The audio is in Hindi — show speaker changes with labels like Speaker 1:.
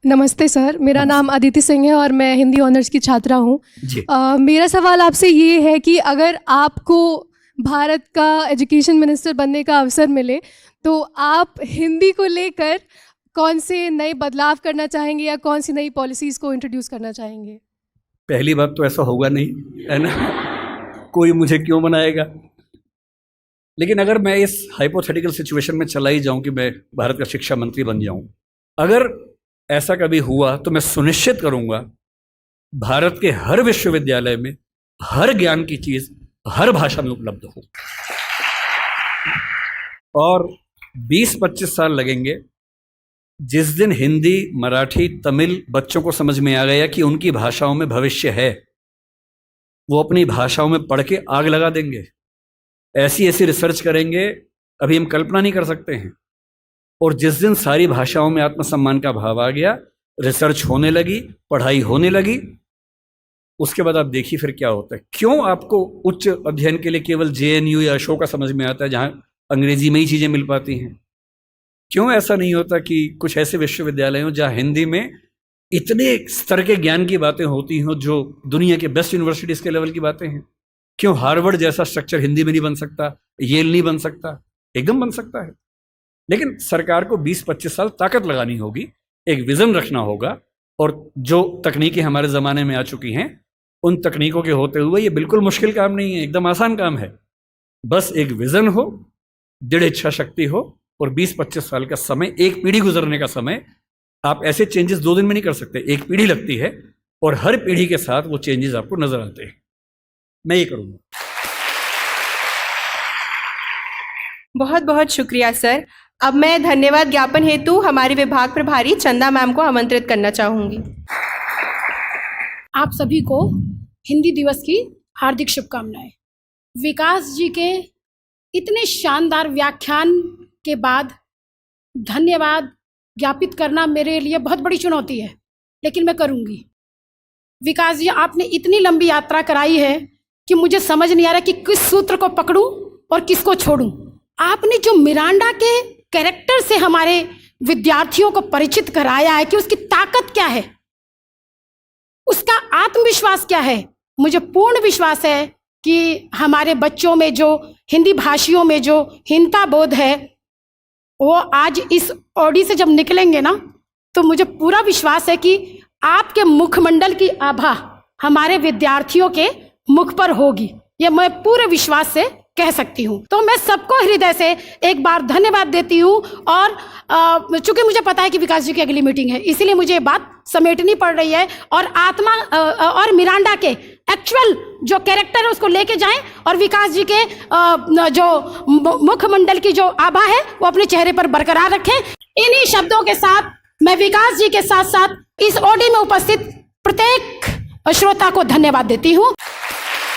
Speaker 1: नमस्ते सर, मेरा नाम अदिति सिंह है और मैं हिंदी ऑनर्स की छात्रा हूँ। मेरा सवाल आपसे ये है कि अगर आपको भारत का एजुकेशन मिनिस्टर बनने का अवसर मिले तो आप हिंदी को लेकर कौन से नए बदलाव करना चाहेंगे या कौन सी नई पॉलिसीज़ को इंट्रोड्यूस करना चाहेंगे?
Speaker 2: पहली बात तो ऐसा होगा नहीं, है ना, कोई मुझे क्यों बनाएगा। लेकिन अगर मैं इस हाइपोथेटिकल सिचुएशन में चला ही जाऊं कि मैं भारत का शिक्षा मंत्री बन जाऊं, अगर ऐसा कभी हुआ तो मैं सुनिश्चित करूंगा भारत के हर विश्वविद्यालय में हर ज्ञान की चीज हर भाषा में उपलब्ध हो। और 20-25 साल लगेंगे। जिस दिन हिंदी, मराठी, तमिल बच्चों को समझ में आ गया कि उनकी भाषाओं में भविष्य है, वो अपनी भाषाओं में पढ़ के आग लगा देंगे। ऐसी ऐसी रिसर्च करेंगे अभी हम कल्पना नहीं कर सकते हैं। और जिस दिन सारी भाषाओं में आत्मसम्मान का भाव आ गया, रिसर्च होने लगी, पढ़ाई होने लगी, उसके बाद आप देखिए फिर क्या होता है। क्यों आपको उच्च अध्ययन के लिए केवल JNU या अशोका समझ में आता है जहां अंग्रेजी में ही चीजें मिल पाती हैं? क्यों ऐसा नहीं होता कि कुछ ऐसे विश्वविद्यालय हों जहां हिंदी में इतने स्तर के ज्ञान की बातें होती हों जो दुनिया के बेस्ट यूनिवर्सिटीज के लेवल की बातें हैं? क्यों हार्वर्ड जैसा स्ट्रक्चर हिंदी में नहीं बन सकता, येल नहीं बन सकता? एकदम बन सकता है। लेकिन सरकार को 20-25 साल ताकत लगानी होगी, एक विजन रखना होगा। और जो तकनीकें हमारे ज़माने में आ चुकी हैं, उन तकनीकों के होते हुए ये बिल्कुल मुश्किल काम नहीं है, एकदम आसान काम है। बस एक विजन हो, दृढ़ इच्छा शक्ति हो और 20-25 साल का समय, एक पीढ़ी गुजरने का समय। आप ऐसे चेंजेस 2 दिन में नहीं कर सकते, एक पीढ़ी लगती है और हर पीढ़ी के साथ वो चेंजेस आपको नजर आते हैं। मैं ये करूँगा।
Speaker 3: बहुत बहुत शुक्रिया सर। अब मैं धन्यवाद ज्ञापन हेतु हमारे विभाग प्रभारी चंदा मैम को आमंत्रित करना चाहूँगी।
Speaker 4: आप सभी को हिंदी दिवस की हार्दिक शुभकामनाएं। विकास जी के इतने शानदार व्याख्यान के बाद धन्यवाद ज्ञापित करना मेरे लिए बहुत बड़ी चुनौती है, लेकिन मैं करूँगी। विकास जी, आपने इतनी लंबी यात्रा कराई है कि मुझे समझ नहीं आ रहा कि किस सूत्र को पकड़ूं और किसको छोड़ूं। आपने जो मिरांडा के कैरेक्टर से हमारे विद्यार्थियों को परिचित कराया है कि उसकी ताकत क्या है, उसका आत्मविश्वास क्या है, मुझे पूर्ण विश्वास है कि हमारे बच्चों में जो हिंदी भाषियों में जो हीनता बोध है वो आज इस ऑडी से जब निकलेंगे ना, तो मुझे पूरा विश्वास है कि आपके मुखमंडल की आभा हमारे विद्यार्थियों के मुख पर होगी। ये मैं पूरे विश्वास से कह सकती हूँ। तो मैं सबको हृदय से एक बार धन्यवाद देती हूँ। और चूंकि मुझे पता है कि विकास जी की अगली मीटिंग है, इसीलिए मुझे ये बात समेटनी पड़ रही है। और आत्मा और मिरांडा के एक्चुअल जो कैरेक्टर है उसको लेके जाएं और विकास जी के जो मुखमंडल की जो आभा है वो अपने चेहरे पर बरकरार रखें। इन्हीं शब्दों के साथ मैं विकास जी के साथ साथ इस ऑडी में उपस्थित प्रत्येक श्रोता को धन्यवाद देती हूँ।